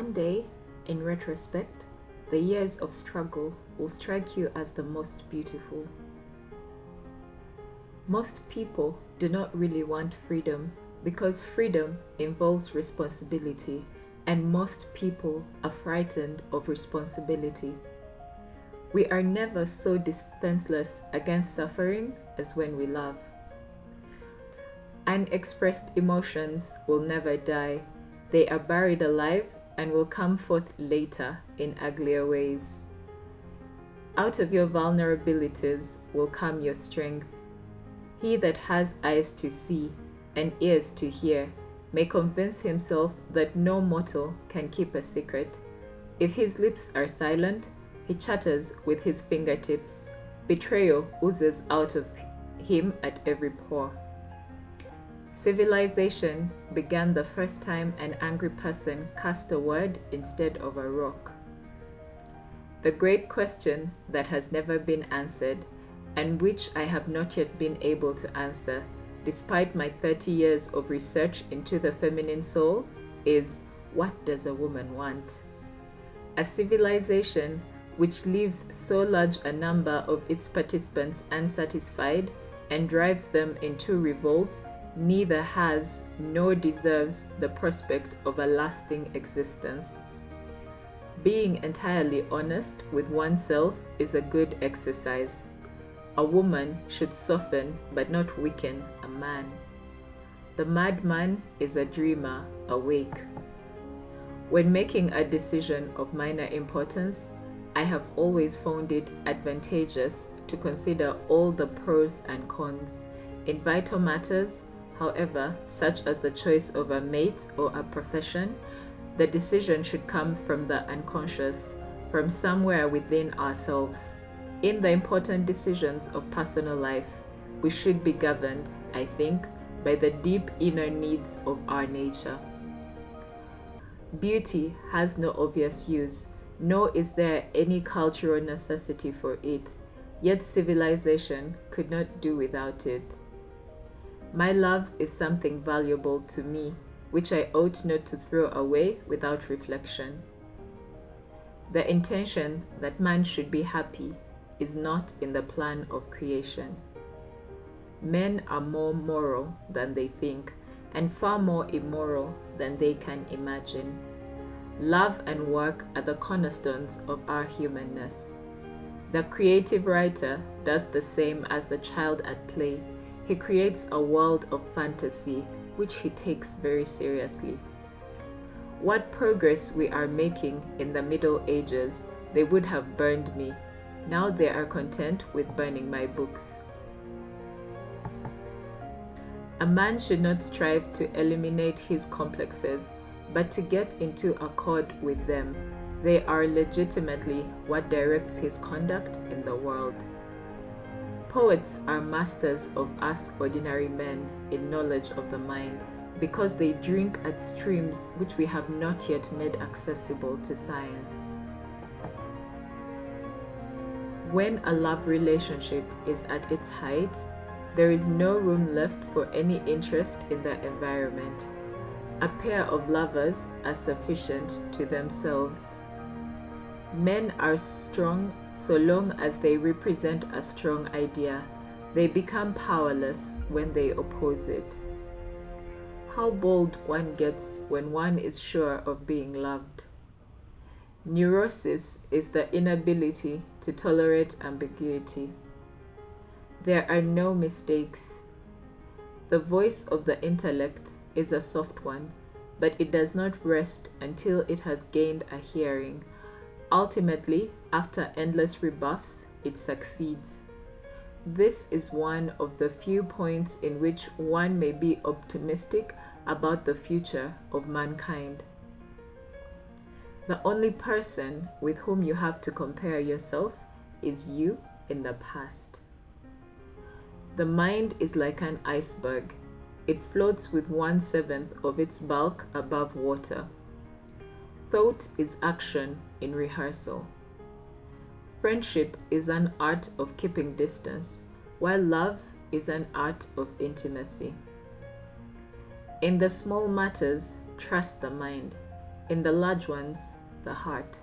One day, in retrospect, the years of struggle will strike you as the most beautiful. Most people do not really want freedom because freedom involves responsibility, and most people are frightened of responsibility. We are never so defenseless against suffering as when we love. Unexpressed emotions will never die. They are buried alive and will come forth later in uglier ways. Out of your vulnerabilities will come your strength. He that has eyes to see and ears to hear may convince himself that no mortal can keep a secret. If his lips are silent, he chatters with his fingertips. Betrayal oozes out of him at every pore. Civilization began the first time an angry person cast a word instead of a rock. The great question that has never been answered, and which I have not yet been able to answer, despite my 30 years of research into the feminine soul, is what does a woman want? A civilization which leaves so large a number of its participants unsatisfied and drives them into revolt neither has nor deserves the prospect of a lasting existence. Being entirely honest with oneself is a good exercise. A woman should soften but not weaken a man. The madman is a dreamer awake. When making a decision of minor importance, I have always found it advantageous to consider all the pros and cons. In vital matters, however, such as the choice of a mate or a profession, the decision should come from the unconscious, from somewhere within ourselves. In the important decisions of personal life, we should be governed, I think, by the deep inner needs of our nature. Beauty has no obvious use, nor is there any cultural necessity for it, yet civilization could not do without it. My love is something valuable to me, which I ought not to throw away without reflection. The intention that man should be happy is not in the plan of creation. Men are more moral than they think, and far more immoral than they can imagine. Love and work are the cornerstones of our humanness. The creative writer does the same as the child at play. He creates a world of fantasy which he takes very seriously. What progress we are making in the Middle Ages, they would have burned me. Now they are content with burning my books. A man should not strive to eliminate his complexes, but to get into accord with them. They are legitimately what directs his conduct in the world. Poets are masters of us ordinary men in knowledge of the mind, because they drink at streams which we have not yet made accessible to science. When a love relationship is at its height, there is no room left for any interest in the environment. A pair of lovers are sufficient to themselves. Men are strong so long as they represent a strong idea. They become powerless when they oppose it. How bold one gets when one is sure of being loved. Neurosis is the inability to tolerate ambiguity. There are no mistakes. The voice of the intellect is a soft one, but it does not rest until it has gained a hearing. Ultimately, after endless rebuffs, it succeeds. This is one of the few points in which one may be optimistic about the future of mankind. The only person with whom you have to compare yourself is you in the past. The mind is like an iceberg. It floats with 1/7 of its bulk above water. Thought is action in rehearsal. Friendship is an art of keeping distance, while love is an art of intimacy. In the small matters, trust the mind. in the large ones, the heart.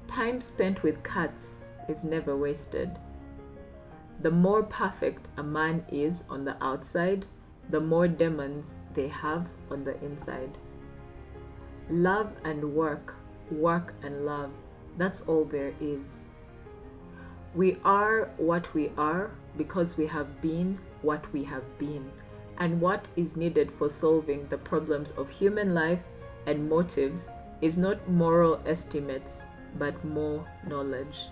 Time spent with cats is never wasted. The more perfect a man is on the outside, the more demons they have on the inside. Love and work, work and love, that's all there is. We are what we are because we have been what we have been, and what is needed for solving the problems of human life and motives is not moral estimates, but more knowledge.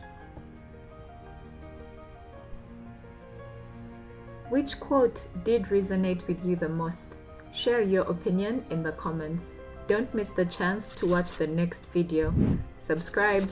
Which quote did resonate with you the most? Share your opinion in the comments. Don't miss the chance to watch the next video. Subscribe.